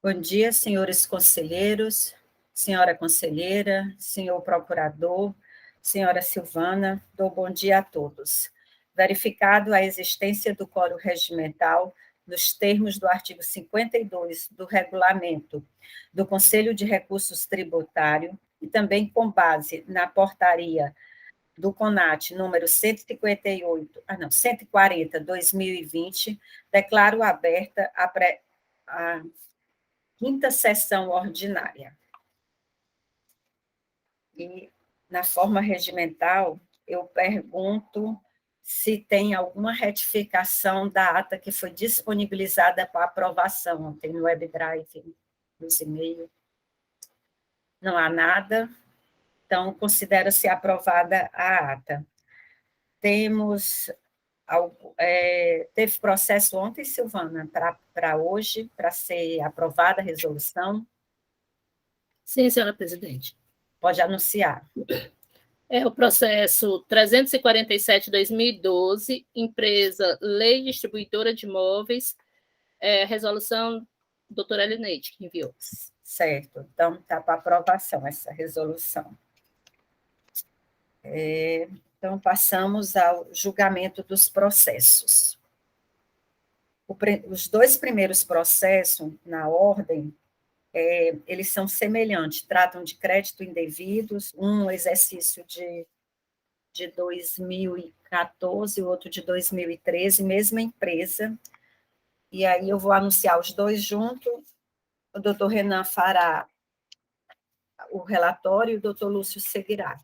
Bom dia, senhores conselheiros, senhora conselheira, senhor procurador, senhora Silvana, dou bom dia a todos. Verificado a existência do quórum regimental, nos termos do artigo 52 do regulamento do Conselho de Recursos Tributários, e também com base na portaria do CONAT, número 140/2020, declaro aberta a quinta sessão ordinária. E, na forma regimental, eu pergunto se tem alguma retificação da ata que foi disponibilizada para aprovação ontem no WebDrive, nos e-mails. Não há nada, então considera-se aprovada a ata. Teve processo ontem, Silvana, para hoje, para ser aprovada a resolução? Sim, senhora presidente. Pode anunciar. É o processo 347/2012, empresa Lei Distribuidora de Imóveis, resolução doutora Elineide, que enviou. Certo, então está para aprovação essa resolução. Então, passamos ao julgamento dos processos. Os dois primeiros processos, na ordem, eles são semelhantes, tratam de crédito indevidos, um exercício de 2014, o outro de 2013, mesma empresa, e aí eu vou anunciar os dois juntos, o doutor Renan fará o relatório e o doutor Lúcio seguirá.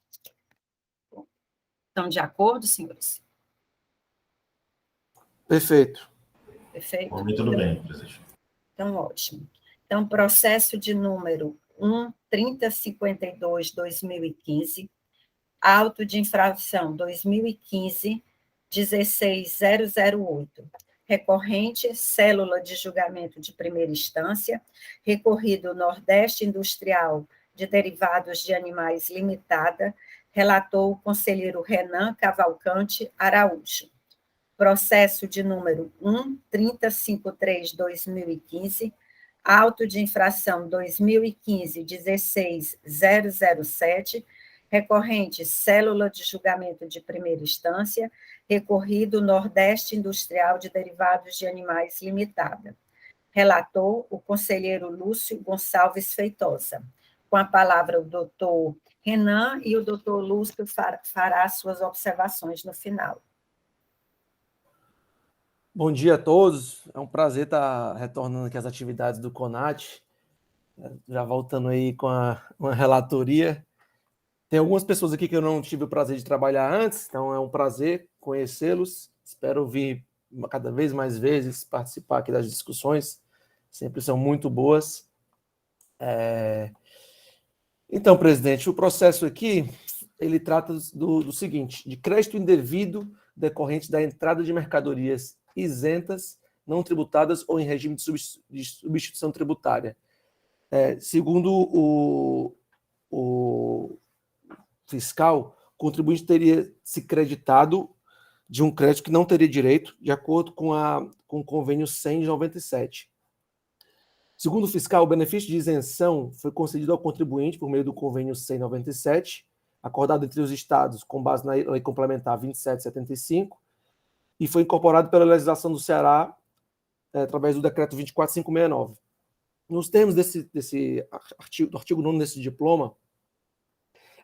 Estão de acordo, senhores? Perfeito. Perfeito? Por mim, tudo bem, presidente. Então, ótimo. Então, processo de número 1.3052/2015, auto de infração 2015, 16008, recorrente, célula de julgamento de primeira instância, recorrido Nordeste Industrial de Derivados de Animais Limitada, relator o conselheiro Renan Cavalcante Araújo. Processo de número 1.3053/2015, auto de infração 2015-16007, recorrente célula de julgamento de primeira instância, recorrido Nordeste Industrial de Derivados de Animais Limitada. Relator o conselheiro Lúcio Gonçalves Feitosa. Com a palavra o doutor Renan e o doutor Lúcio fará suas observações no final. Bom dia a todos, é um prazer estar retornando aqui às atividades do CONAT, já voltando aí com uma relatoria. Tem algumas pessoas aqui que eu não tive o prazer de trabalhar antes, então é um prazer conhecê-los, espero vir cada vez mais vezes participar aqui das discussões, sempre são muito boas. Então, presidente, o processo aqui, ele trata do seguinte, de crédito indevido decorrente da entrada de mercadorias isentas, não tributadas ou em regime de substituição tributária. Segundo o fiscal, o contribuinte teria se creditado de um crédito que não teria direito, de acordo com o convênio 100 de 97. Segundo o fiscal, o benefício de isenção foi concedido ao contribuinte por meio do convênio 197, acordado entre os estados com base na Lei Complementar 2775, e foi incorporado pela legislação do Ceará através do decreto 24569. Nos termos desse artigo, do artigo 9 desse diploma,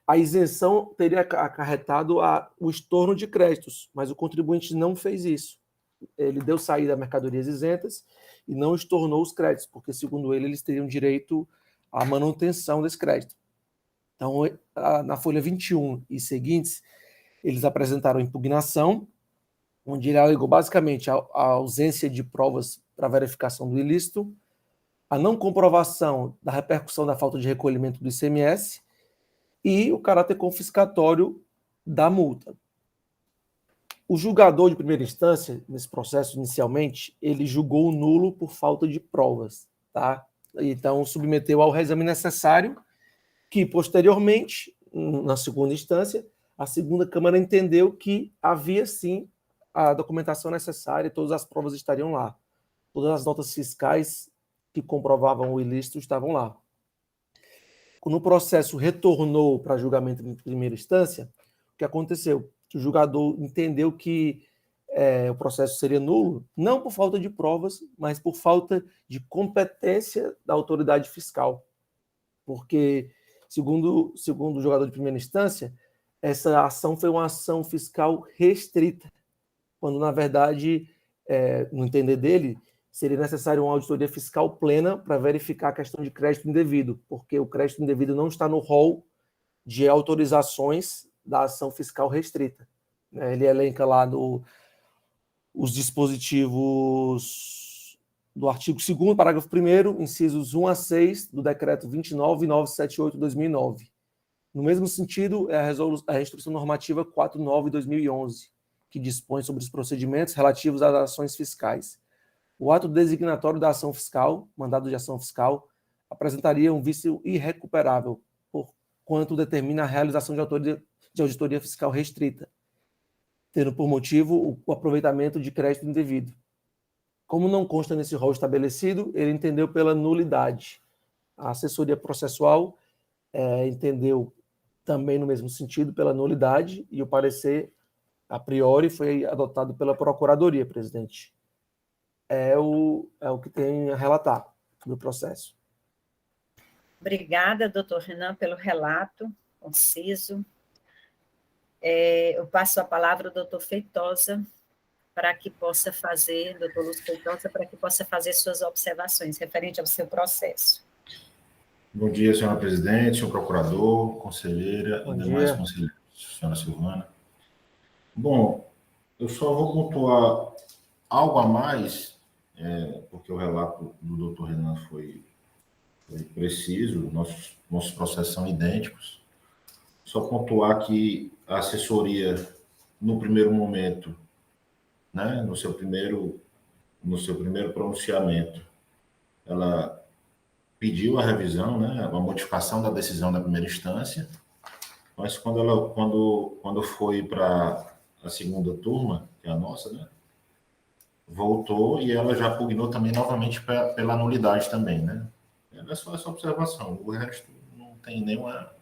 a isenção teria acarretado o estorno de créditos, mas o contribuinte não fez isso. Ele deu saída a mercadorias isentas e não estornou os créditos, porque, segundo ele, eles teriam direito à manutenção desse crédito. Então, na folha 21 e seguintes, eles apresentaram impugnação, onde ele alegou basicamente a ausência de provas para verificação do ilícito, a não comprovação da repercussão da falta de recolhimento do ICMS e o caráter confiscatório da multa. O julgador de primeira instância, nesse processo inicialmente, ele julgou nulo por falta de provas, tá? Então, submeteu ao reexame necessário, que posteriormente, na segunda instância, a segunda Câmara entendeu que havia sim a documentação necessária, todas as provas estariam lá. Todas as notas fiscais que comprovavam o ilícito estavam lá. Quando o processo retornou para julgamento em primeira instância, o que aconteceu? O julgador entendeu que o processo seria nulo, não por falta de provas, mas por falta de competência da autoridade fiscal. Porque, segundo o julgador de primeira instância, essa ação foi uma ação fiscal restrita, quando, na verdade, no entender dele, seria necessário uma auditoria fiscal plena para verificar a questão de crédito indevido, porque o crédito indevido não está no rol de autorizações da ação fiscal restrita. Ele elenca lá os dispositivos do artigo 2º, parágrafo 1º, incisos 1 a 6 do decreto 29.978/2009. No mesmo sentido, é a Instrução Normativa 49/2011, que dispõe sobre os procedimentos relativos às ações fiscais. O ato designatório da ação fiscal, mandado de ação fiscal, apresentaria um vício irrecuperável, porquanto determina a realização de auditoria fiscal restrita, tendo por motivo o aproveitamento de crédito indevido. Como não consta nesse rol estabelecido, ele entendeu pela nulidade. A assessoria processual entendeu também no mesmo sentido pela nulidade, e o parecer, a priori, foi adotado pela Procuradoria, presidente. É o que tem a relatar do processo. Obrigada, doutor Renan, pelo relato conciso. Eu passo a palavra ao doutor Feitosa, para que possa fazer, doutor Lúcio Feitosa, para que possa fazer suas observações referente ao seu processo. Bom dia, senhora presidente, senhor procurador, conselheira e demais conselheiros, senhora Silvana. Bom, eu só vou pontuar algo a mais, porque o relato do doutor Renan foi preciso, nossos processos são idênticos. Só pontuar que a assessoria, no primeiro momento, né, no seu primeiro pronunciamento, ela pediu a revisão, né, a modificação da decisão da primeira instância, mas quando foi para a segunda turma, que é a nossa, né, voltou e ela já pugnou também novamente pela nulidade também, né. É só essa observação, o resto não tem nenhuma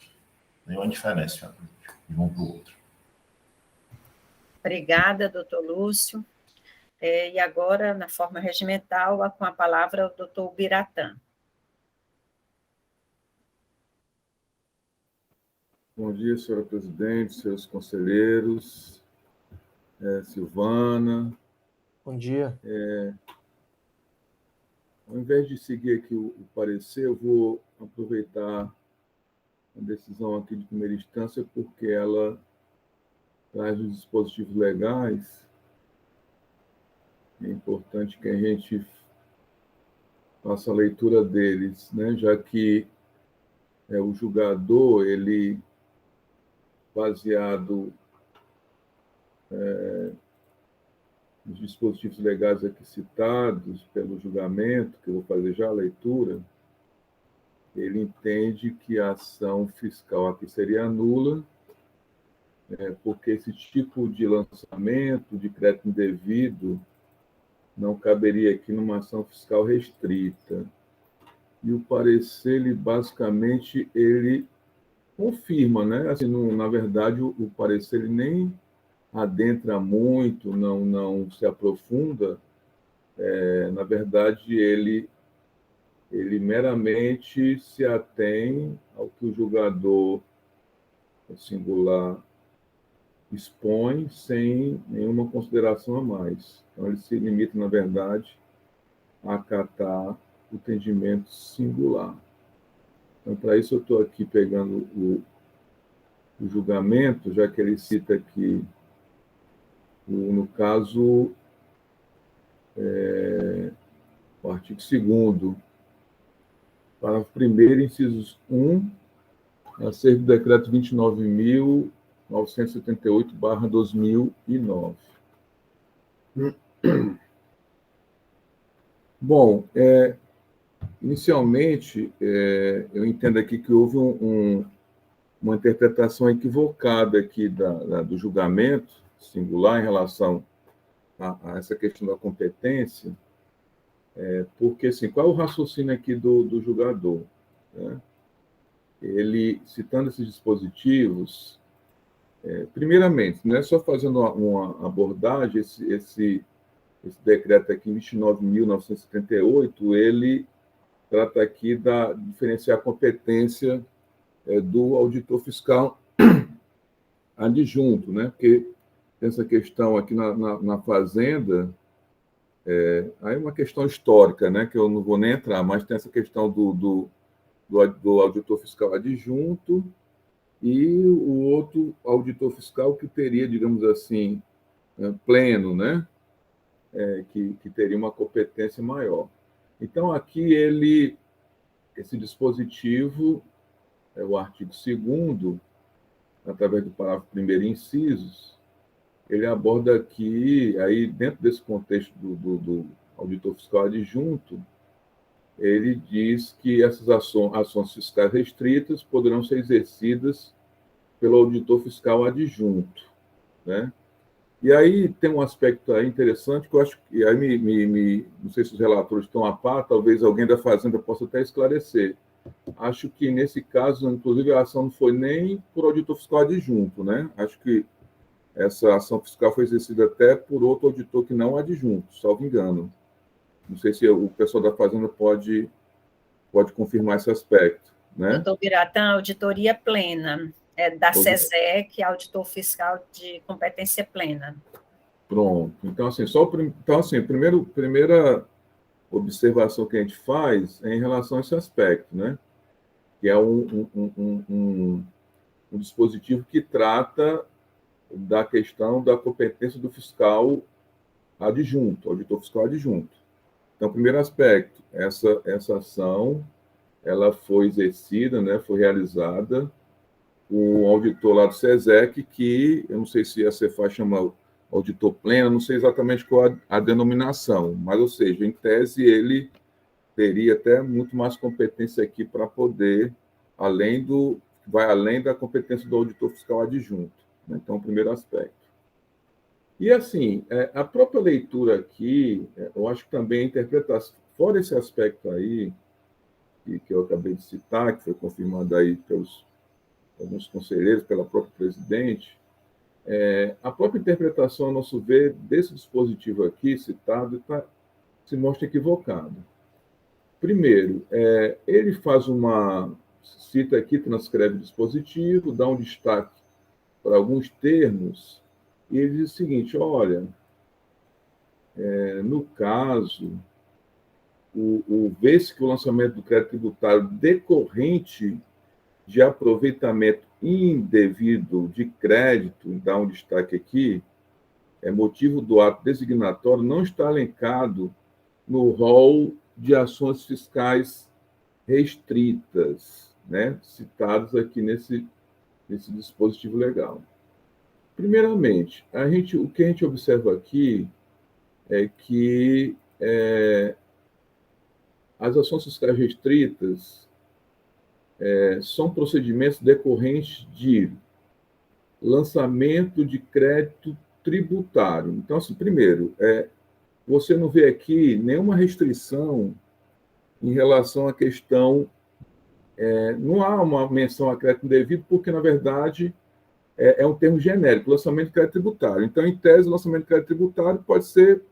diferença de um para o outro. Obrigada, doutor Lúcio. E agora, na forma regimental, com a palavra o doutor Biratã. Bom dia, senhora presidente, senhores conselheiros, Silvana. Bom dia. Ao invés de seguir aqui o parecer, eu vou aproveitar a decisão aqui de primeira instância, porque ela traz os dispositivos legais. É importante que a gente faça a leitura deles, né? Já que o julgador, ele, baseado nos dispositivos legais aqui citados pelo julgamento, que eu vou fazer já a leitura, ele entende que a ação fiscal aqui seria nula, porque esse tipo de lançamento de crédito indevido não caberia aqui numa ação fiscal restrita. E o parecer, ele basicamente, ele confirma, né? Assim, na verdade, o parecer ele nem adentra muito, não se aprofunda. Na verdade, ele meramente se atém ao que o julgador singular expõe, sem nenhuma consideração a mais. Então, ele se limita, na verdade, a acatar o entendimento singular. Então, para isso, eu estou aqui pegando o julgamento, já que ele cita aqui, no caso, o artigo 2º, parágrafo 1º, incisos 1, acerca do decreto 29.978/2009. Bom, inicialmente, eu entendo aqui que houve uma interpretação equivocada aqui do julgamento singular em relação a essa questão da competência, Porque, assim, qual é o raciocínio aqui do julgador? Né? Ele, citando esses dispositivos, primeiramente, não é só fazendo uma abordagem, esse decreto aqui, 29.978, ele trata aqui de diferenciar a competência do auditor fiscal adjunto, né? Porque tem essa questão aqui na Fazenda, aí é uma questão histórica, né? Que eu não vou nem entrar, mas tem essa questão do auditor fiscal adjunto e o outro auditor fiscal que teria, digamos assim, pleno, né? Que teria uma competência maior. Então, aqui esse dispositivo, o artigo 2º, através do parágrafo 1º incisos, ele aborda aqui, aí dentro desse contexto do auditor fiscal adjunto, ele diz que essas ações fiscais restritas poderão ser exercidas pelo auditor fiscal adjunto, né? E aí tem um aspecto aí interessante que eu acho que aí não sei se os relatores estão a par, talvez alguém da Fazenda possa até esclarecer. Acho que nesse caso, inclusive, a ação não foi nem por auditor fiscal adjunto, né? Acho que essa ação fiscal foi exercida até por outro auditor que não adjunto, salvo engano. Não sei se o pessoal da Fazenda pode confirmar esse aspecto, né? Doutor Biratã, auditoria plena, da SESEC, auditor fiscal de competência plena. Pronto. Então, assim, primeira observação que a gente faz é em relação a esse aspecto, né? Que é um dispositivo que trata da questão da competência do fiscal adjunto, auditor fiscal adjunto. Então, primeiro aspecto, essa ação, ela foi exercida, né, foi realizada com o auditor lá do SESEC, que eu não sei se a Cefaz chama auditor pleno, não sei exatamente qual a denominação, mas, ou seja, em tese, ele teria até muito mais competência aqui para poder, vai além da competência do auditor fiscal adjunto. Né? Então, o primeiro aspecto. E, assim, a própria leitura aqui, eu acho que também a interpretação, fora esse aspecto aí, que eu acabei de citar, que foi confirmado aí pelos alguns conselheiros, pela própria presidente, a própria interpretação, a nosso ver, desse dispositivo aqui citado, se mostra equivocado. Primeiro, ele faz cita aqui, transcreve o dispositivo, dá um destaque para alguns termos, e ele diz o seguinte, olha, no caso, vê-se que o lançamento do crédito tributário decorrente de aproveitamento indevido de crédito, dá um destaque aqui, motivo do ato designatório, não está elencado no rol de ações fiscais restritas, né, citados aqui nesse dispositivo legal. Primeiramente, o que a gente observa aqui é que as ações fiscais restritas são procedimentos decorrentes de lançamento de crédito tributário. Então, assim, primeiro, você não vê aqui nenhuma restrição em relação à questão, não há uma menção a crédito indevido, porque, na verdade, é um termo genérico, lançamento de crédito tributário. Então, em tese, o lançamento de crédito tributário pode ser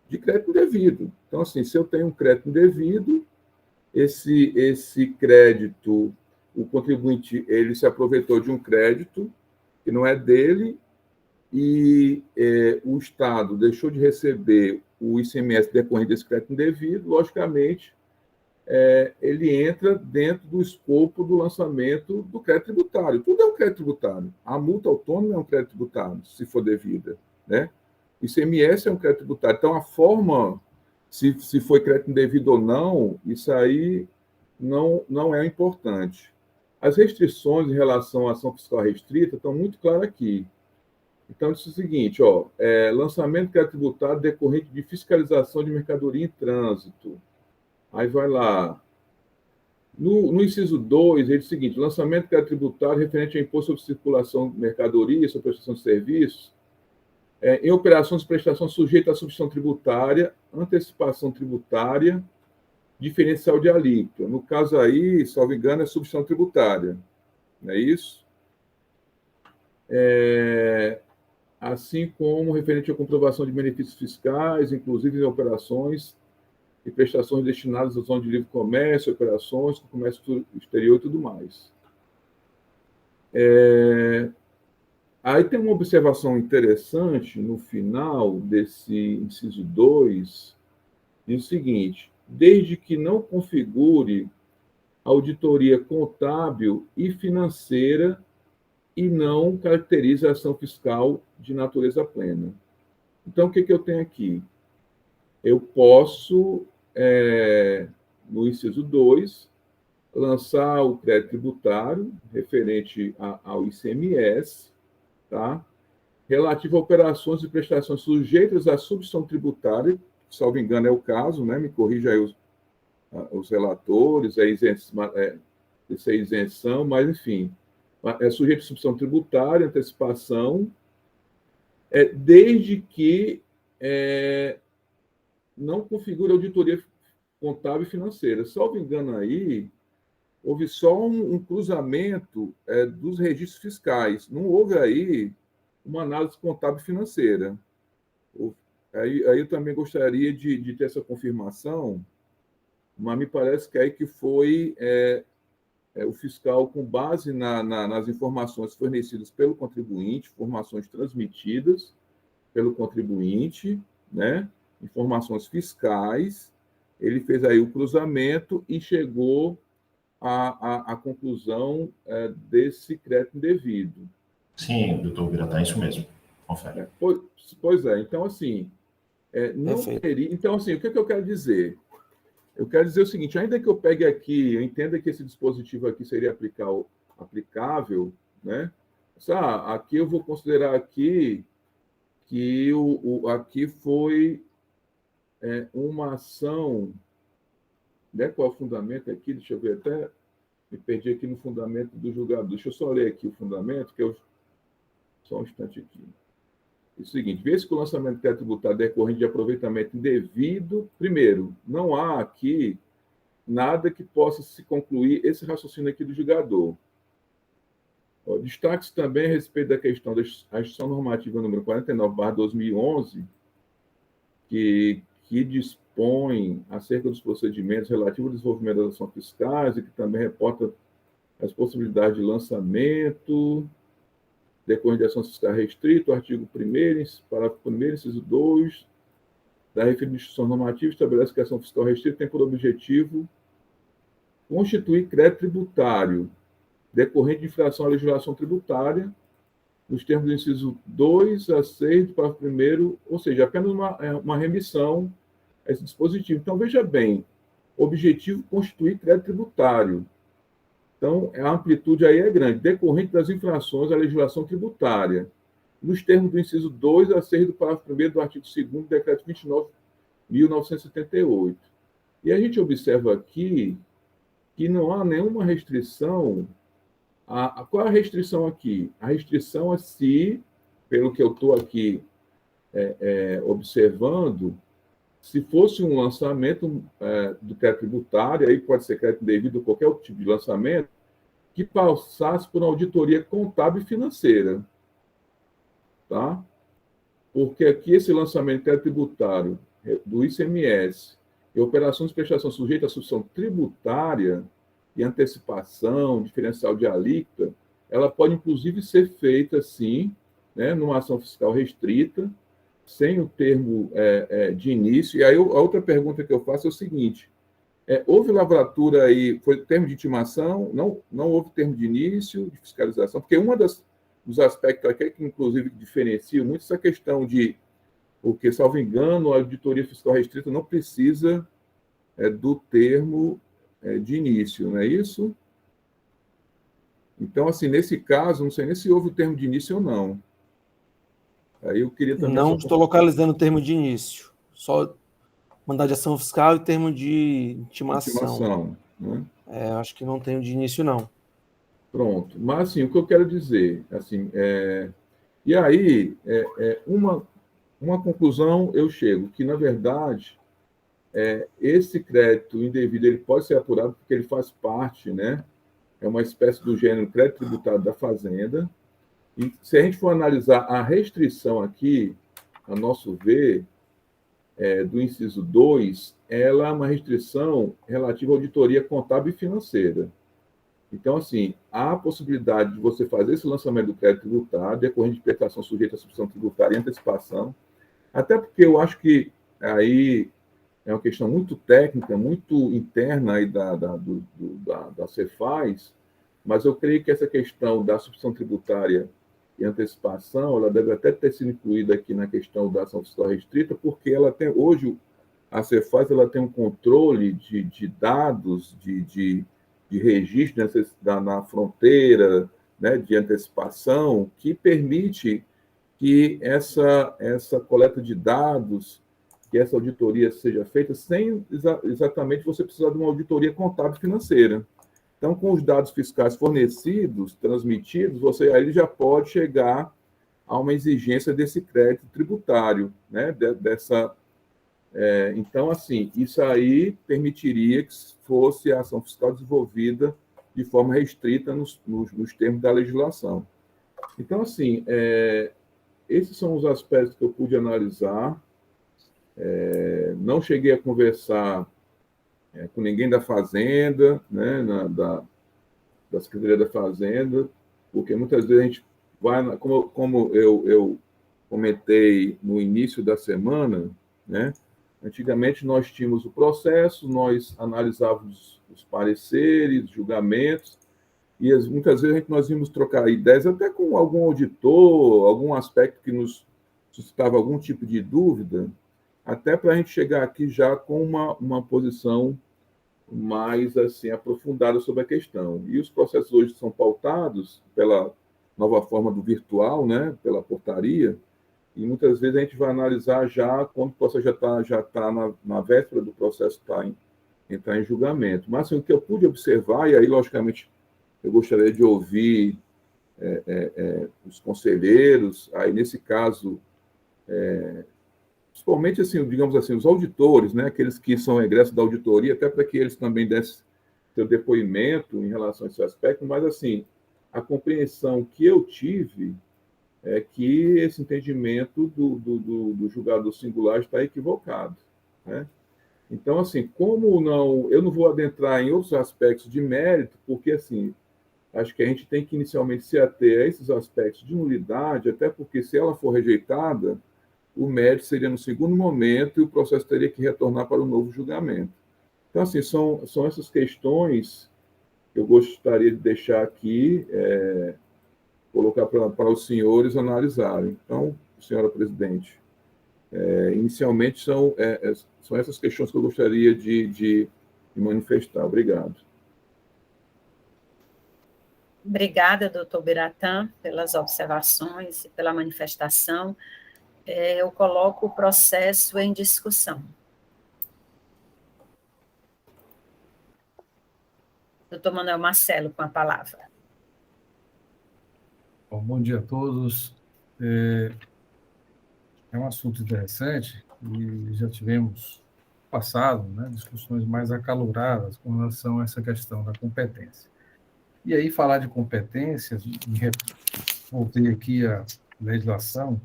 de crédito indevido. Então, assim, se eu tenho um crédito indevido, esse crédito, o contribuinte, ele se aproveitou de um crédito que não é dele e o Estado deixou de receber o ICMS decorrente desse crédito indevido, logicamente, ele entra dentro do escopo do lançamento do crédito tributário. Tudo é um crédito tributário. A multa autônoma é um crédito tributário, se for devida, né? O ICMS é um crédito tributário. Então, a forma, se foi crédito indevido ou não, isso aí não é importante. As restrições em relação à ação fiscal restrita estão muito claras aqui. Então, diz o seguinte, lançamento de crédito tributário decorrente de fiscalização de mercadoria em trânsito. Aí vai lá. No inciso 2, ele diz o seguinte, lançamento de crédito tributário referente ao imposto sobre circulação de mercadoria, sobre prestação de serviços, em operações de prestação sujeita à substituição tributária, antecipação tributária, diferencial de alíquota. No caso aí, salvo engano, é substituição tributária. Não é isso? Assim como referente à comprovação de benefícios fiscais, inclusive em operações e prestações destinadas à zona de livre comércio, operações com comércio exterior e tudo mais. Aí tem uma observação interessante no final desse inciso 2, diz o seguinte: desde que não configure auditoria contábil e financeira e não caracterize a ação fiscal de natureza plena. Então, o que eu tenho aqui? Eu posso, no inciso 2, lançar o crédito tributário referente ao ICMS, tá? Relativo a operações e prestações sujeitas à substituição tributária, salvo engano é o caso, né? Me corrija aí os relatores, essa isenção, mas, enfim, é sujeito à substituição tributária, antecipação, desde que não configure auditoria contábil e financeira. Salvo engano aí, houve só um cruzamento dos registros fiscais, não houve aí uma análise contábil e financeira. Aí eu também gostaria de ter essa confirmação, mas me parece que aí que foi o fiscal, com base nas informações fornecidas pelo contribuinte, informações transmitidas pelo contribuinte, né? Informações fiscais, ele fez aí o cruzamento e chegou à conclusão desse crédito indevido. Sim, doutor Biratã, é isso mesmo. Confere. Pois é, então, assim, não teria... Então, assim, o que eu quero dizer? Eu quero dizer o seguinte: ainda que eu pegue aqui, eu entenda que esse dispositivo aqui seria aplicável, né? Aqui eu vou considerar aqui que aqui foi uma ação, né? Qual é o fundamento aqui? Deixa eu ver, até me perdi aqui no fundamento do julgador. Deixa eu só ler aqui o fundamento, só um instante aqui. É o seguinte: vê-se que o lançamento de crédito tributário decorrente de aproveitamento indevido, primeiro, não há aqui nada que possa se concluir esse raciocínio aqui do julgador. Destaque-se também a respeito da questão da Instituição Normativa número 49/2011, que dispõe acerca dos procedimentos relativos ao desenvolvimento das ações fiscais e que também reporta as possibilidades de lançamento decorrente de ação fiscal restrita, o artigo 1º, parágrafo 1º, inciso 2, da referida instituição normativa estabelece que a ação fiscal restrita tem por objetivo constituir crédito tributário decorrente de infração à legislação tributária, nos termos do inciso 2 a 6 do parágrafo 1º, ou seja, apenas uma remissão a esse dispositivo. Então, veja bem, objetivo constituir crédito tributário. Então, a amplitude aí é grande, decorrente das infrações à legislação tributária, nos termos do inciso 2 a 6 do parágrafo 1º do artigo 2º do decreto 29.978. E a gente observa aqui que não há nenhuma restrição. Qual é a restrição aqui? A restrição é se, pelo que eu estou aqui observando, se fosse um lançamento do crédito tributário, aí pode ser crédito devido a qualquer outro tipo de lançamento, que passasse por uma auditoria contábil e financeira. Tá? Porque aqui esse lançamento de crédito tributário do ICMS e operações de prestação sujeita à substituição tributária e antecipação, diferencial de alíquota, ela pode, inclusive, ser feita, sim, né, numa ação fiscal restrita, sem o termo de início. E aí, a outra pergunta que eu faço é o seguinte: houve lavratura aí, foi termo de intimação, não houve termo de início, de fiscalização, porque dos aspectos aqui que, inclusive, diferencia muito essa questão de, porque, salvo engano, a auditoria fiscal restrita não precisa do termo de início, não é isso? Então, assim, nesse caso, não sei nem se houve o termo de início ou não. Aí eu queria também... Não estou localizando o termo de início, só mandado de ação fiscal e termo de intimação. Né? Acho que não tem o de início, não. Pronto. Mas, assim, o que eu quero dizer, assim, E aí, uma conclusão eu chego, que, na verdade, esse crédito indevido ele pode ser apurado porque ele faz parte, né? É uma espécie do gênero crédito tributário da Fazenda. E se a gente for analisar a restrição aqui, a nosso ver, do inciso 2, ela é uma restrição relativa à auditoria contábil e financeira. Então, assim, há a possibilidade de você fazer esse lançamento do crédito tributário, decorrente de prestação sujeita à substituição tributária e antecipação, até porque eu acho que aí é uma questão muito técnica, muito interna aí da Cefaz, mas eu creio que essa questão da substituição tributária e antecipação, ela deve até ter sido incluída aqui na questão da ação fiscal restrita, porque ela tem, hoje, a Cefaz ela tem um controle de dados, de registro na fronteira, né, de antecipação, que permite que essa coleta de dados, que essa auditoria seja feita sem exatamente você precisar de uma auditoria contábil financeira. Então, com os dados fiscais fornecidos, transmitidos, você aí já pode chegar a uma exigência desse crédito tributário, né? Então, assim, isso aí permitiria que fosse a ação fiscal desenvolvida de forma restrita nos termos da legislação. Então, assim, esses são os aspectos que eu pude analisar. Não cheguei a conversar com ninguém da Fazenda, né, da Secretaria da Fazenda, porque muitas vezes a gente vai, como eu comentei no início da semana, né, antigamente nós tínhamos o processo, nós analisávamos os pareceres, julgamentos, e muitas vezes nós íamos trocar ideias até com algum auditor, algum aspecto que nos suscitava algum tipo de dúvida, até para a gente chegar aqui já com uma posição mais assim aprofundada sobre a questão. E os processos hoje são pautados pela nova forma do virtual, né, pela portaria, e muitas vezes a gente vai analisar já quando o processo já tá na véspera do processo entrar em julgamento. Mas assim, o que eu pude observar, e aí, logicamente, eu gostaria de ouvir os conselheiros, aí, nesse caso, principalmente, assim, digamos assim, os auditores, né, aqueles que são egressos da auditoria, até para que eles também dessem seu depoimento em relação a esse aspecto, mas, assim, a compreensão que eu tive é que esse entendimento do julgador singular está equivocado, né? Então, assim, eu não vou adentrar em outros aspectos de mérito, porque, assim, acho que a gente tem que inicialmente se ater a esses aspectos de nulidade, até porque se ela for rejeitada, o mérito seria no segundo momento e o processo teria que retornar para o novo julgamento. Então, assim, são essas questões que eu gostaria de deixar aqui, colocar para os senhores analisarem. Então, senhora presidente, inicialmente são essas questões que eu gostaria de manifestar. Obrigado. Obrigada, doutor Biratã, pelas observações e pela manifestação. Eu coloco o processo em discussão. Doutor Manuel Marcelo, com a palavra. Bom dia a todos. É um assunto interessante e já tivemos passado, né, discussões mais acaloradas com relação a essa questão da competência. E aí, falar de competências, voltei aqui à legislação,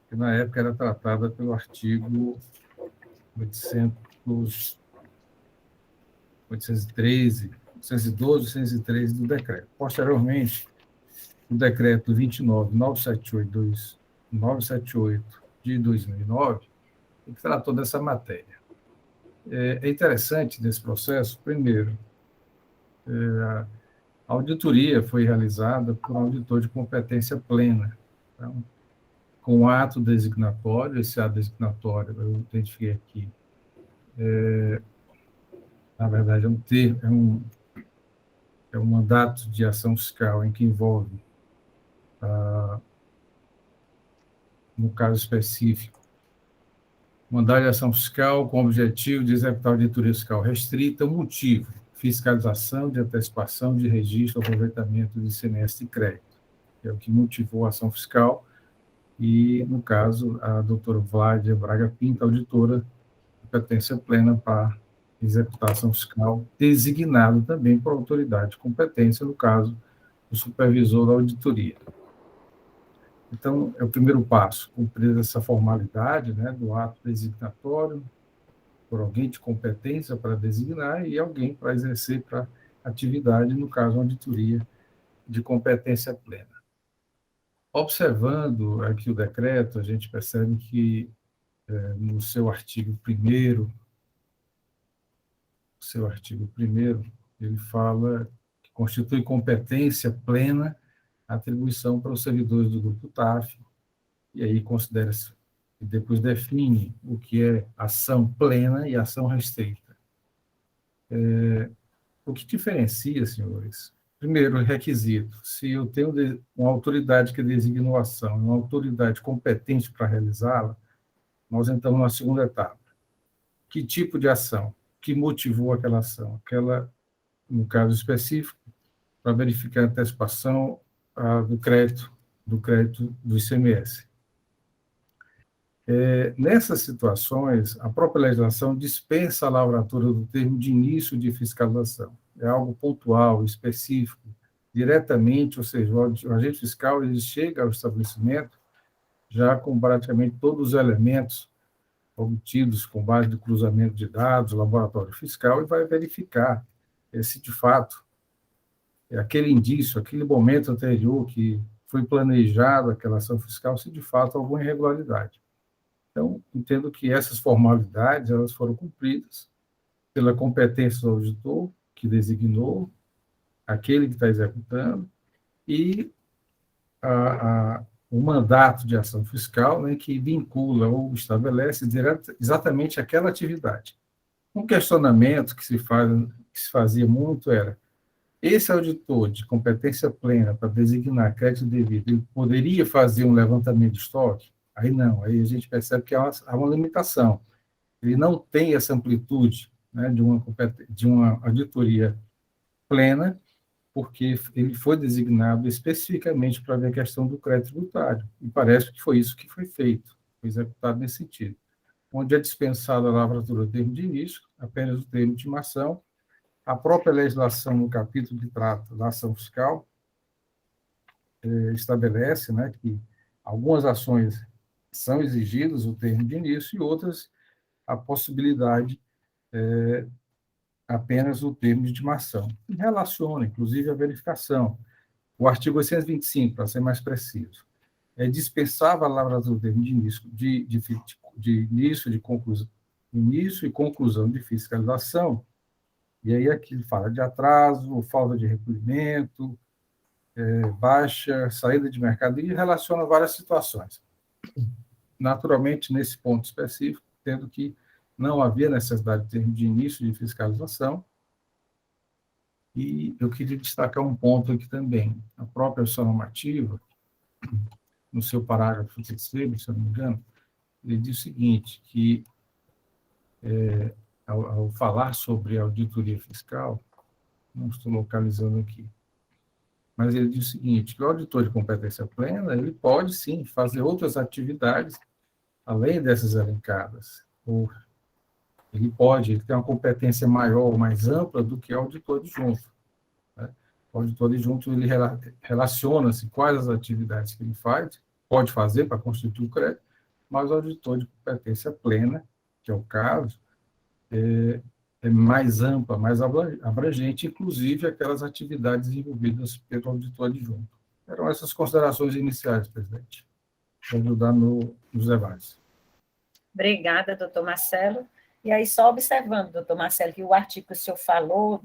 que na época era tratada pelo artigo 813, 812, 813 do decreto. Posteriormente, o decreto 29.978 de 2009, que tratou dessa matéria. É interessante nesse processo, primeiro, a auditoria foi realizada por um auditor de competência plena, então, com ato designatório, esse ato designatório eu identifiquei aqui, na verdade, é um mandato de ação fiscal em que envolve, no caso específico, mandado de ação fiscal com o objetivo de executar auditoria fiscal restrita, o motivo, fiscalização de antecipação de registro, aproveitamento de semestre de crédito, que é o que motivou a ação fiscal, e, no caso, a doutora Vládia Braga Pinto, auditora, competência plena para executar a ação fiscal, designado também por autoridade de competência, no caso, o supervisor da auditoria. Então, é o primeiro passo, cumprir essa formalidade, né, do ato designatório, por alguém de competência para designar e alguém para exercer para atividade, no caso, uma auditoria de competência plena. Observando aqui o decreto, a gente percebe que, no seu artigo 1º, ele fala que constitui competência plena a atribuição para os servidores do grupo TAF, e aí considera-se, e depois define o que é ação plena e ação restrita. O que diferencia, senhores? Primeiro, requisito. Se eu tenho uma autoridade que designou a ação, uma autoridade competente para realizá-la, nós entramos na segunda etapa. Que tipo de ação? Que motivou aquela ação? Aquela, no caso específico, para verificar a antecipação do crédito do ICMS. Nessas situações, a própria legislação dispensa a lavratura do termo de início de fiscalização. É algo pontual, específico, diretamente, ou seja, o agente fiscal ele chega ao estabelecimento já com praticamente todos os elementos obtidos com base no cruzamento de dados, laboratório fiscal, e vai verificar se, de fato, aquele indício, aquele momento anterior que foi planejado aquela ação fiscal, se, de fato, há alguma irregularidade. Então, entendo que essas formalidades elas foram cumpridas pela competência do auditor, que designou aquele que está executando, e o mandato de ação fiscal, né, que vincula ou estabelece exatamente aquela atividade. Um questionamento que se fazia muito era: esse auditor de competência plena para designar crédito devido, ele poderia fazer um levantamento de estoque? Aí não, aí a gente percebe que há uma limitação. Ele não tem essa amplitude, né, de uma auditoria plena, porque ele foi designado especificamente para ver a questão do crédito tributário. E parece que foi isso que foi feito, foi executado nesse sentido. Onde é dispensada a lavratura do termo de início, apenas o termo de intimação. A própria legislação, no capítulo que trata da ação fiscal, estabelece, né, que algumas ações são exigidas o termo de início e outras a possibilidade apenas o termo de intimação. E relaciona, inclusive, a verificação. O artigo 825, para ser mais preciso, dispensava a lavratura do termo de início e conclusão de fiscalização. E aí aqui ele fala de atraso, falta de recolhimento, baixa, saída de mercado, e relaciona várias situações. Naturalmente, nesse ponto específico, tendo que não havia necessidade de termo de início de fiscalização. E eu queria destacar um ponto aqui também. A própria ação normativa, no seu parágrafo 3º, se eu não me engano, ele diz o seguinte, que ao falar sobre auditoria fiscal, não estou localizando aqui, mas ele diz o seguinte, que o auditor de competência plena, ele pode, sim, fazer outras atividades, além dessas elencadas, ou ele tem uma competência maior, mais ampla do que o auditor adjunto. Né? O auditor adjunto, ele relaciona-se quais as atividades que ele pode fazer para constituir o crédito, mas o auditor de competência plena, que é o caso, é mais ampla, mais abrangente, inclusive aquelas atividades envolvidas pelo auditor adjunto. Eram essas considerações iniciais, presidente, para ajudar nos debates. Obrigada, doutor Marcelo. E aí, só observando, doutor Marcelo, que o artigo que o senhor falou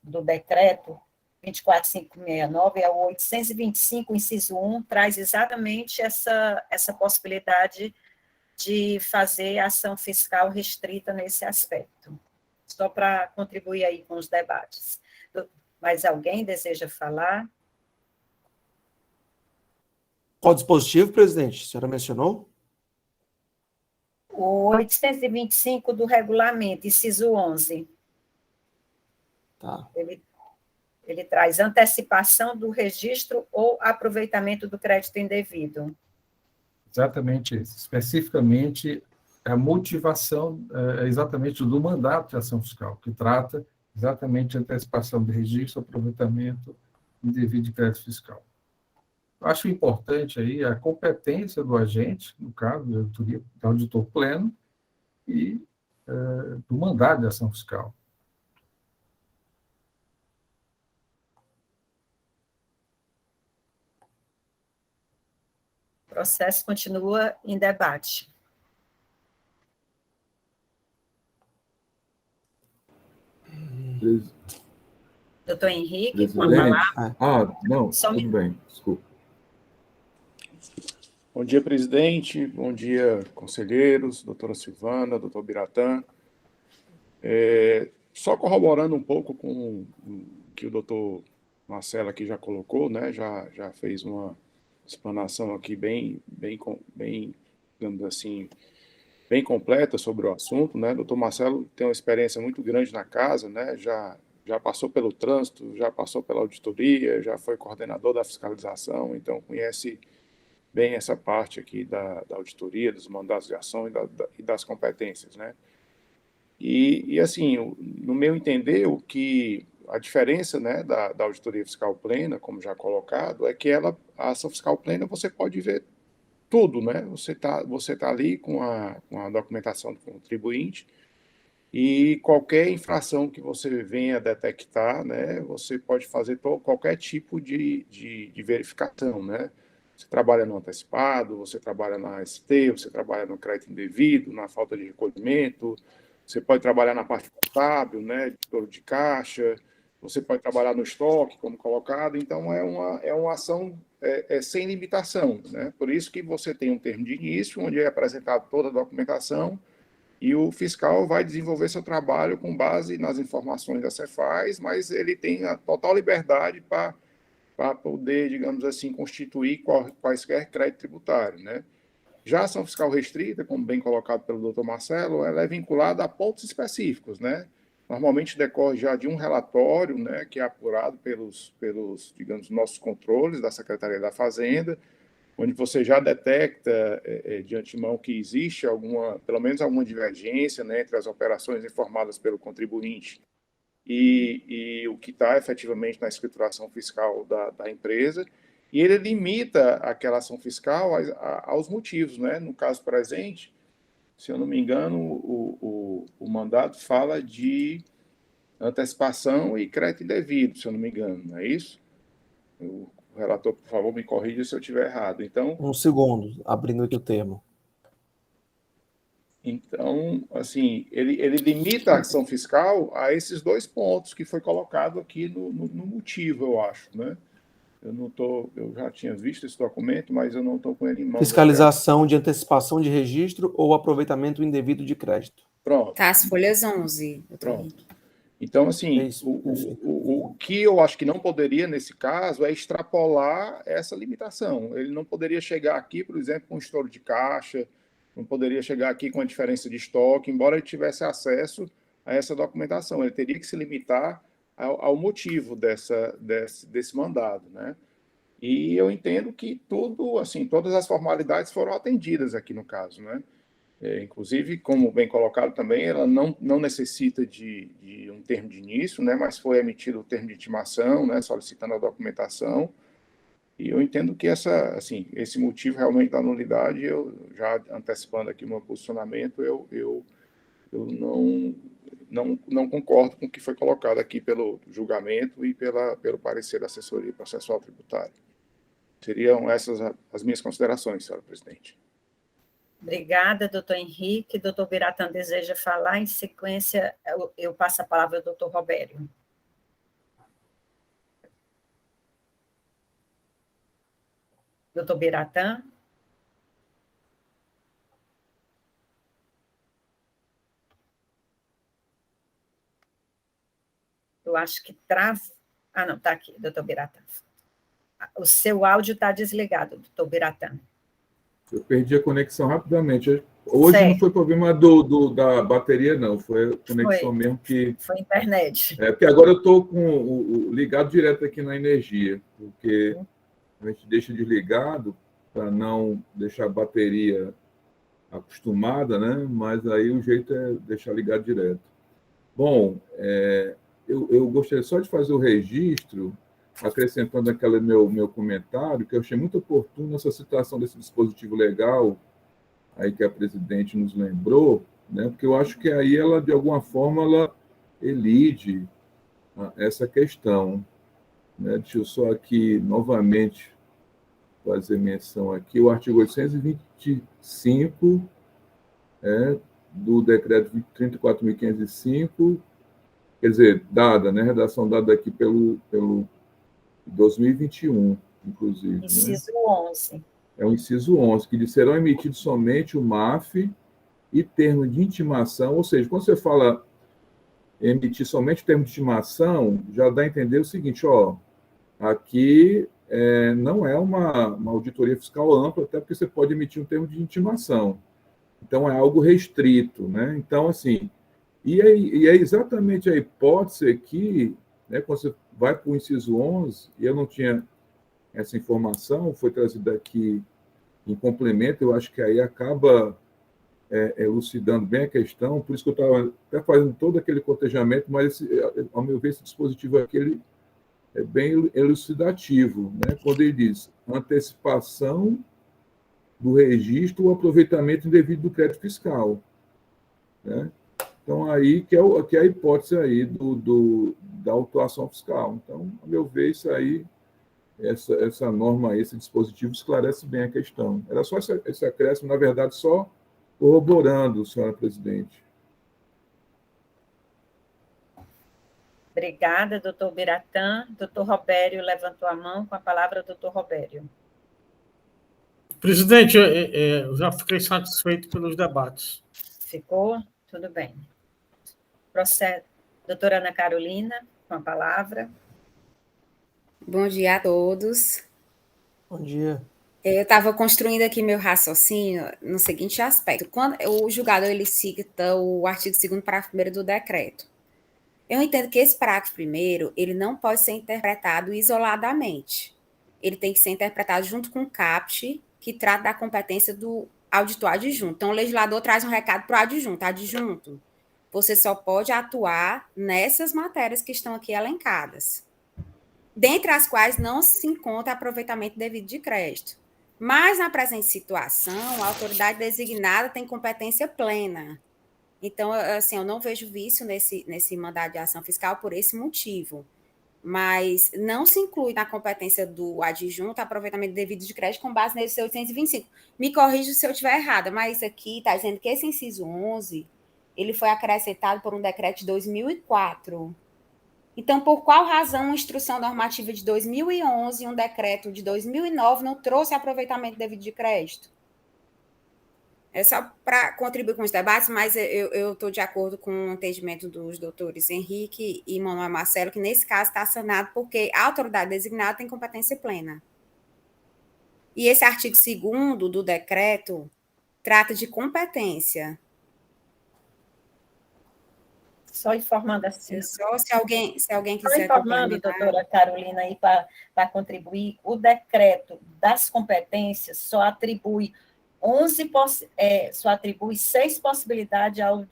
do decreto 24569, é o 825, inciso 1, traz exatamente essa possibilidade de fazer ação fiscal restrita nesse aspecto. Só para contribuir aí com os debates. Mais alguém deseja falar? Qual dispositivo, presidente? A senhora mencionou? O 825 do regulamento, inciso 11. Tá. Ele traz antecipação do registro ou aproveitamento do crédito indevido. exatamente esse, especificamente a motivação exatamente do mandato de ação fiscal, que trata exatamente de antecipação de registro, aproveitamento indevido de crédito fiscal. Eu acho importante aí a competência do agente, no caso, da auditoria, do auditor pleno, e do mandato de ação fiscal. O processo continua em debate. Doutor Henrique, com a palavra. Não, tudo bem, desculpa. Bom dia, presidente. Bom dia, conselheiros, doutora Silvana, doutor Biratã. Só corroborando um pouco com o que o doutor Marcelo aqui já colocou, né? Já fez uma explanação aqui bem, digamos assim, bem completa sobre o assunto, né? O doutor Marcelo tem uma experiência muito grande na casa, né? Já passou pelo trânsito, já passou pela auditoria, já foi coordenador da fiscalização, então conhece bem essa parte aqui da auditoria, dos mandatos de ação e das competências, né? E assim, no meu entender, a diferença, né, da auditoria fiscal plena, como já colocado, é que a ação fiscal plena você pode ver tudo, né? Você tá ali com a documentação do contribuinte e qualquer infração que você venha detectar, né, você pode fazer qualquer tipo de verificação, né? Você trabalha no antecipado, você trabalha na ST, você trabalha no crédito indevido, na falta de recolhimento, você pode trabalhar na parte contábil, né, de estouro de caixa, você pode trabalhar no estoque, como colocado, então é uma ação sem limitação, né? Por isso que você tem um termo de início, onde é apresentado toda a documentação, e o fiscal vai desenvolver seu trabalho com base nas informações da Cefaz, mas ele tem a total liberdade para poder, digamos assim, constituir quaisquer crédito tributário, né? Já a ação fiscal restrita, como bem colocado pelo doutor Marcelo, ela é vinculada a pontos específicos, né? Normalmente decorre já de um relatório, né, que é apurado pelos, digamos, nossos controles da Secretaria da Fazenda, onde você já detecta de antemão que existe pelo menos alguma divergência, né, entre as operações informadas pelo contribuinte e o que está efetivamente na escrituração fiscal da empresa, e ele limita aquela ação fiscal aos motivos, né? No caso presente, se eu não me engano, o mandato fala de antecipação e crédito indevido, se eu não me engano, não é isso? O relator, por favor, me corrija se eu estiver errado. Então, um segundo, abrindo aqui o termo. Então, assim, ele limita a ação fiscal a esses dois pontos que foi colocado aqui no motivo, eu acho, né? Eu já tinha visto esse documento, mas eu não estou com ele em mãos. Fiscalização de antecipação de registro ou aproveitamento indevido de crédito. Pronto. Tá, as folhas 11. Pronto. Então, assim, o que eu acho que não poderia, nesse caso, é extrapolar essa limitação. Ele não poderia chegar aqui, por exemplo, com estouro de caixa, não poderia chegar aqui com a diferença de estoque, embora ele tivesse acesso a essa documentação. Ele teria que se limitar ao motivo desse mandado, né? E eu entendo que todas as formalidades foram atendidas aqui no caso, né? Inclusive, como bem colocado também, ela não necessita de um termo de início, né? Mas foi emitido o termo de intimação, né? Solicitando a documentação. E eu entendo que esse motivo realmente da nulidade, eu já antecipando aqui o meu posicionamento, eu não concordo com o que foi colocado aqui pelo julgamento e pelo parecer da assessoria processual tributária. Seriam essas as minhas considerações, senhora presidente. Obrigada, doutor Henrique. Doutor Biratã deseja falar. Em sequência, eu passo a palavra ao doutor Robério. Doutor Biratã. Eu acho que trava... Ah, não, está aqui, doutor Biratã. O seu áudio está desligado, doutor Biratã. Eu perdi a conexão rapidamente. Hoje não foi problema da bateria, não. Foi a conexão mesmo que... Foi internet. Porque agora eu estou ligado direto aqui na energia, porque a gente deixa desligado para não deixar a bateria acostumada, né? Mas aí o jeito é deixar ligado direto. Bom, eu gostaria só de fazer o registro, acrescentando aquele meu comentário, que eu achei muito oportuno essa citação desse dispositivo legal aí que a presidente nos lembrou, né? Porque eu acho que aí ela, de alguma forma, ela elide essa questão, né? Deixa eu só aqui, novamente, fazer menção aqui, o artigo 825 do decreto 34.505, quer dizer, dada, né? Redação dada aqui pelo 2021, inclusive. Inciso Né? 11. É o inciso 11, que diz, serão emitidos somente o MAF e termo de intimação, ou seja, quando você fala emitir somente o termo de intimação, já dá a entender o seguinte, ó, aqui não é uma auditoria fiscal ampla, até porque você pode emitir um termo de intimação. Então, é algo restrito, né? Então, assim, e é exatamente a hipótese aqui, né, quando você vai para o inciso 11, e eu não tinha essa informação, foi trazida aqui em complemento, eu acho que aí acaba elucidando bem a questão, por isso que eu estava até fazendo todo aquele cotejamento, mas, ao meu ver, esse dispositivo aqui ele é bem elucidativo, né? Quando ele diz antecipação do registro ou aproveitamento indevido do crédito fiscal. Né? Então, aí que é a hipótese aí da autuação fiscal. Então, a meu ver, isso aí, essa norma, esse dispositivo esclarece bem a questão. Era só esse acréscimo, na verdade, só corroborando, senhora presidente. Obrigada, doutor Biratã. Doutor Robério levantou a mão. Com a palavra, doutor Robério. Presidente, eu já fiquei satisfeito pelos debates. Ficou? Tudo bem. Procede. Doutora Ana Carolina, com a palavra. Bom dia a todos. Bom dia. Eu estava construindo aqui meu raciocínio no seguinte aspecto. Quando o julgador ele cita o artigo 2º, parágrafo 1º do decreto. Eu entendo que esse parágrafo 1º, ele não pode ser interpretado isoladamente. Ele tem que ser interpretado junto com o CAPT, que trata da competência do auditor adjunto. Então, o legislador traz um recado para o adjunto. Adjunto, você só pode atuar nessas matérias que estão aqui elencadas, dentre as quais não se encontra aproveitamento devido de crédito. Mas, na presente situação, a autoridade designada tem competência plena. Então, assim, eu não vejo vício nesse mandado de ação fiscal por esse motivo. Mas não se inclui na competência do adjunto aproveitamento devido de crédito com base nesse 825. Me corrija se eu estiver errada, mas aqui está dizendo que esse inciso 11, ele foi acrescentado por um decreto de 2004. Então, por qual razão uma instrução normativa de 2011 e um decreto de 2009 não trouxe aproveitamento devido de crédito? É só para contribuir com os debates, mas eu estou de acordo com o entendimento dos doutores Henrique e Manuel Marcelo, que nesse caso está sanado porque a autoridade designada tem competência plena. E esse artigo 2º do decreto trata de competência. Só informando assim. Só se alguém quiser. Só informando, doutora Carolina, aí para contribuir, o decreto das competências só atribui 6 possibilidades ao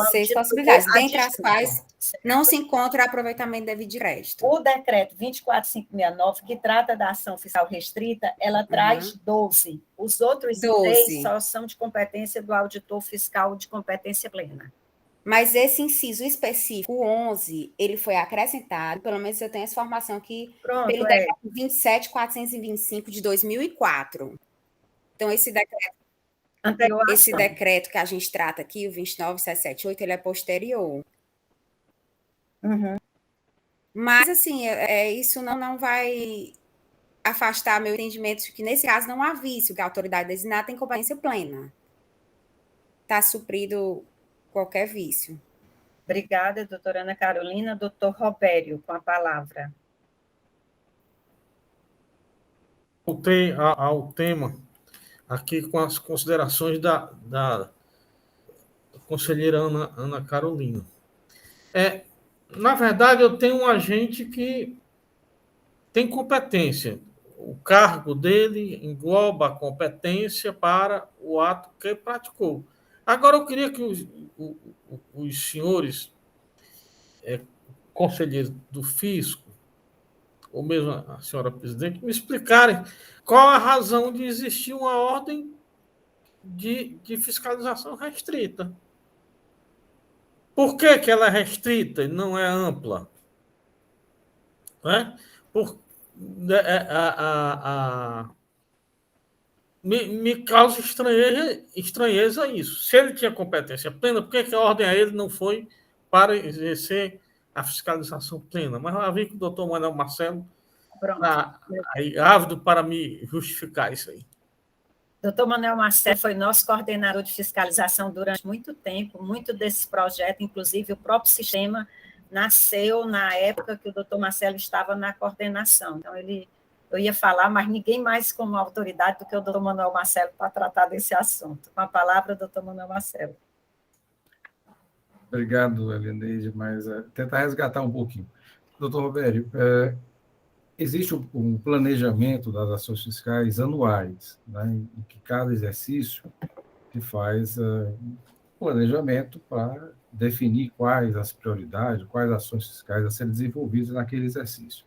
6 possibilidades, dentre as quais não se encontra aproveitamento devido de crédito. O decreto 24569, que trata da ação fiscal restrita, ela traz 12. Os outros 3 só são de competência do auditor fiscal de competência plena. Mas esse inciso específico, o 11, ele foi acrescentado, pelo menos eu tenho essa informação aqui, pelo decreto 27.425 de 2004. Então, esse decreto que a gente trata aqui, o 29.778, ele é posterior. Uhum. Mas, assim, isso não vai afastar meu entendimento de que, nesse caso, não há vício, que a autoridade designada tem competência plena. Está suprido qualquer vício. Obrigada, doutora Ana Carolina. Doutor Robério, com a palavra. Voltei ao tema aqui com as considerações da conselheira Ana Carolina. Na verdade, eu tenho um agente que tem competência. o cargo dele engloba a competência para o ato que praticou. Agora, eu queria que os senhores conselheiros do fisco, ou mesmo a senhora presidente, me explicarem qual a razão de existir uma ordem de fiscalização restrita. Por que ela é restrita e não é ampla? Né? Me causa estranheza isso. Se ele tinha competência plena, por que a ordem a ele não foi para exercer a fiscalização plena? Mas eu vi que o doutor Manuel Marcelo está ávido para me justificar isso aí. Doutor Manuel Marcelo foi nosso coordenador de fiscalização durante muito tempo, muito desse projeto, inclusive o próprio sistema nasceu na época que o doutor Marcelo estava na coordenação. Então, eu ia falar, mas ninguém mais com autoridade do que o doutor Manuel Marcelo para tratar desse assunto. Com a palavra, doutor Manuel Marcelo. Obrigado, Elineide, mas tentar resgatar um pouquinho. Doutor Robério, existe um planejamento das ações fiscais anuais, né, em que cada exercício se faz planejamento para definir quais as prioridades, quais ações fiscais a serem desenvolvidas naquele exercício.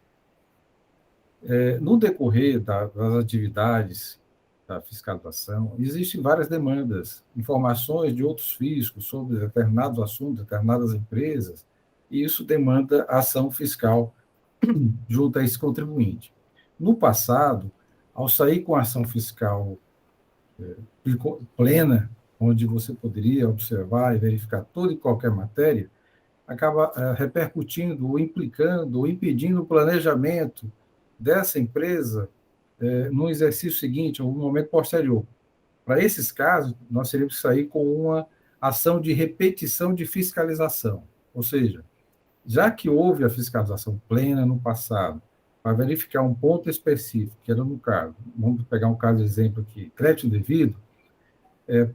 No decorrer das atividades da fiscalização, existem várias demandas, informações de outros fiscos sobre determinados assuntos, determinadas empresas, e isso demanda ação fiscal junto a esse contribuinte. No passado, ao sair com ação fiscal plena, onde você poderia observar e verificar toda e qualquer matéria, acaba repercutindo, ou implicando, ou impedindo o planejamento dessa empresa no exercício seguinte, ou no momento posterior. Para esses casos, nós teríamos que sair com uma ação de repetição de fiscalização, ou seja, já que houve a fiscalização plena no passado, para verificar um ponto específico, que era no caso, vamos pegar um caso de exemplo aqui, crédito indevido,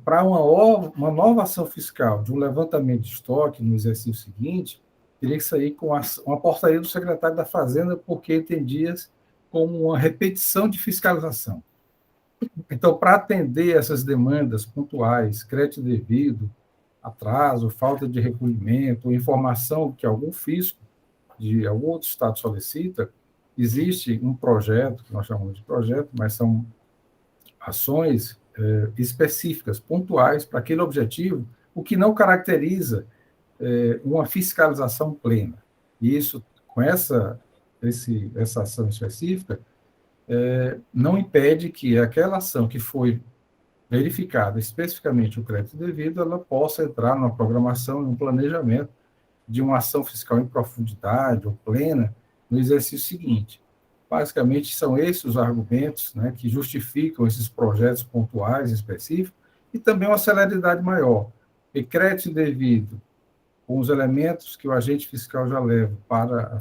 para uma nova ação fiscal de um levantamento de estoque no exercício seguinte, teria que sair com uma portaria do secretário da Fazenda, porque entendia como uma repetição de fiscalização. Então, para atender essas demandas pontuais, crédito indevido, atraso, falta de recolhimento, informação que algum fisco de algum outro estado solicita, existe um projeto, que nós chamamos de projeto, mas são ações específicas, pontuais, para aquele objetivo, o que não caracteriza uma fiscalização plena. E isso, com essa ação específica, não impede que aquela ação que foi verificada especificamente o crédito devido, ela possa entrar numa programação, num planejamento de uma ação fiscal em profundidade ou plena no exercício seguinte. Basicamente, são esses os argumentos, né, que justificam esses projetos pontuais específicos e também uma celeridade maior. E crédito indevido, com os elementos que o agente fiscal já leva para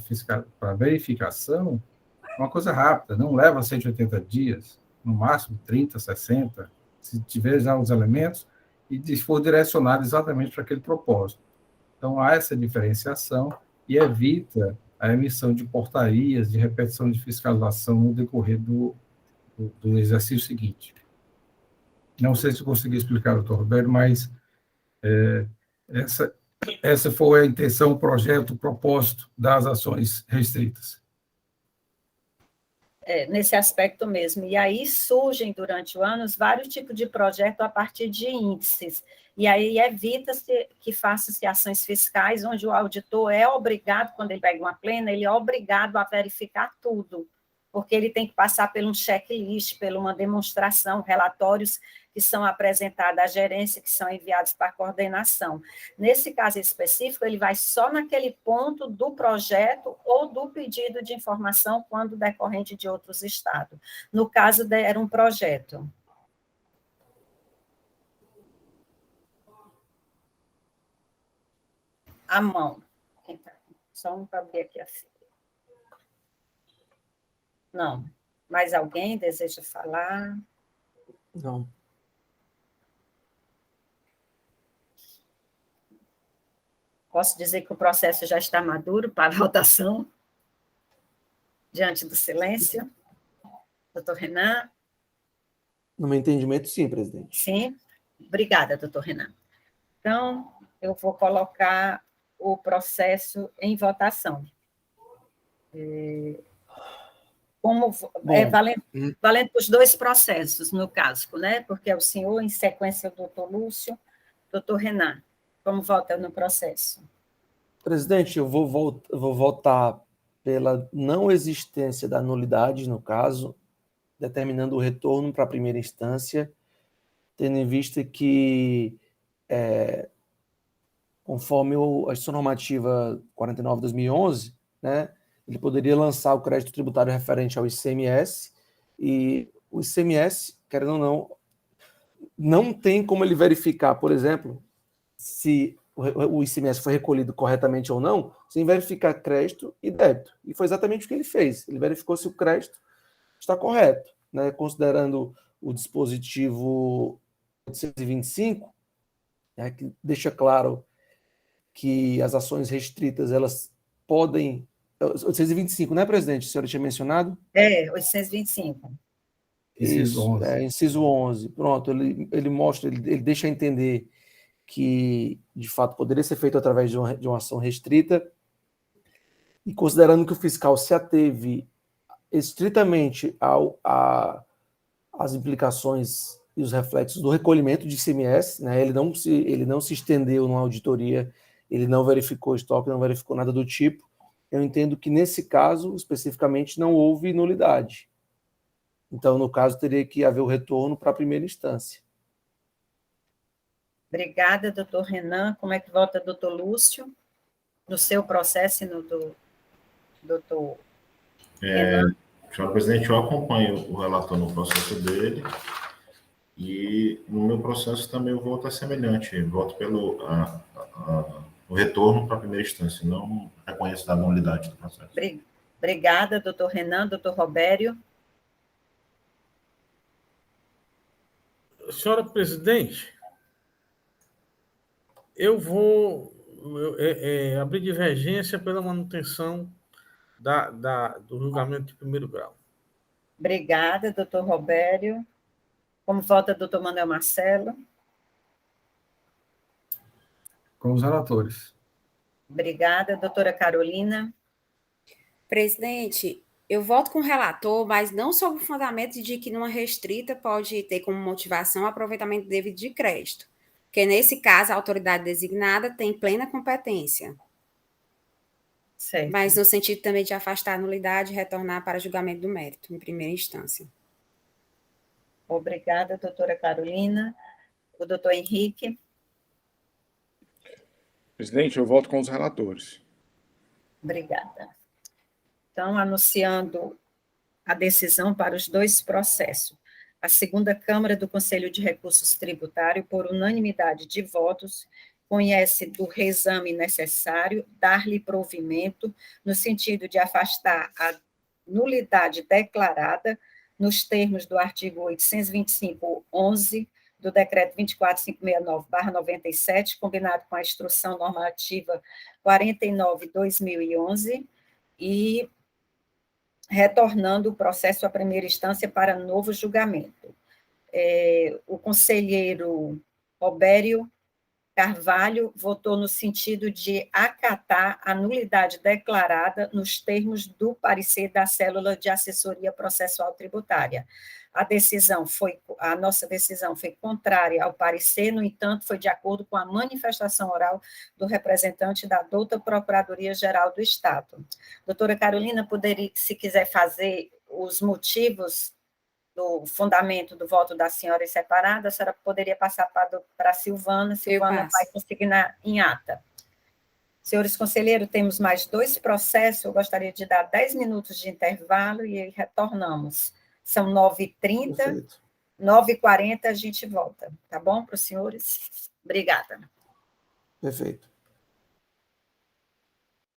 a verificação, é uma coisa rápida, não leva 180 dias, no máximo 30, 60, se tiver já os elementos, e for direcionado exatamente para aquele propósito. Então, há essa diferenciação e evita a emissão de portarias de repetição de fiscalização no decorrer do exercício seguinte. Não sei se consegui explicar, doutor Roberto, mas essa foi a intenção, o projeto, o propósito das ações restritas. Nesse aspecto mesmo. E aí surgem, durante o ano, vários tipos de projetos a partir de índices. E aí evita-se que faça-se ações fiscais, onde o auditor é obrigado, quando ele pega uma plena, ele é obrigado a verificar tudo, porque ele tem que passar por um checklist, por uma demonstração, relatórios que são apresentados à gerência, que são enviados para a coordenação. Nesse caso específico, ele vai só naquele ponto do projeto ou do pedido de informação, quando decorrente de outros estados. No caso, era um projeto. A mão. Só um para abrir aqui a fila. Não. Mais alguém deseja falar? Não. Posso dizer que o processo já está maduro para votação? Diante do silêncio. Doutor Renan? No meu entendimento, sim, presidente. Sim. Obrigada, doutor Renan. Então, eu vou colocar o processo em votação. Como valendo os dois processos, no caso, né? Porque é o senhor, em sequência, o doutor Lúcio, doutor Renan. Como vota no processo? Presidente, eu vou votar pela não existência da nulidade, no caso, determinando o retorno para a primeira instância, tendo em vista que, conforme a Instituição Normativa 49/2011, né, ele poderia lançar o crédito tributário referente ao ICMS, e o ICMS, querendo ou não tem como ele verificar, por exemplo, se o ICMS foi recolhido corretamente ou não, sem verificar crédito e débito. E foi exatamente o que ele fez. Ele verificou se o crédito está correto, né, considerando o dispositivo 825, né, que deixa claro que as ações restritas, elas podem... 825, né, presidente? A senhora tinha mencionado? 825. Inciso 11. Inciso 11. Pronto, ele mostra, ele deixa entender que, de fato, poderia ser feito através de uma ação restrita, e considerando que o fiscal se ateve estritamente às implicações e os reflexos do recolhimento de ICMS, né? Ele não se estendeu numa auditoria, ele não verificou estoque, não verificou nada do tipo. Eu entendo que, nesse caso, especificamente, não houve nulidade. Então, no caso, teria que haver o retorno para a primeira instância. Obrigada, doutor Renan. Como é que vota doutor Lúcio? No seu processo e no do doutor Renan? Senhor presidente, eu acompanho o relator no processo dele, e no meu processo também o voto é semelhante. Voto pelo o retorno para a primeira instância, não reconheço da nulidade do processo. Obrigada, doutor Renan. Doutor Robério? Senhora presidente, eu vou abrir divergência pela manutenção do julgamento de primeiro grau. Obrigada, doutor Robério. Como vota doutor Manuel Marcelo? Com os relatores. Obrigada, doutora Carolina. Presidente, eu voto com o relator, mas não sob o fundamento de que numa restrita pode ter como motivação o aproveitamento devido de crédito, porque nesse caso a autoridade designada tem plena competência. Certo. Mas no sentido também de afastar a nulidade e retornar para julgamento do mérito, em primeira instância. Obrigada, doutora Carolina. O doutor Henrique? Presidente, eu voto com os relatores. Obrigada. Então, anunciando a decisão para os dois processos. A segunda Câmara do Conselho de Recursos Tributários, por unanimidade de votos, conhece do reexame necessário, dar-lhe provimento, no sentido de afastar a nulidade declarada nos termos do artigo 825.11 do Decreto 24.569/97, combinado com a Instrução Normativa 49/2011, e retornando o processo à primeira instância para novo julgamento. O conselheiro Robério Carvalho votou no sentido de acatar a nulidade declarada nos termos do parecer da Célula de Assessoria Processual Tributária. A nossa decisão foi contrária ao parecer, no entanto, foi de acordo com a manifestação oral do representante da douta Procuradoria-Geral do Estado. Doutora Carolina, poderia, se quiser fazer os motivos do fundamento do voto da senhora em separado, a senhora poderia passar para a Silvana. Silvana vai consignar em ata. Senhores conselheiros, temos mais dois processos, eu gostaria de dar 10 minutos de intervalo e aí retornamos. São 9h30, 9h40 a gente volta, tá bom para os senhores? Obrigada. Perfeito.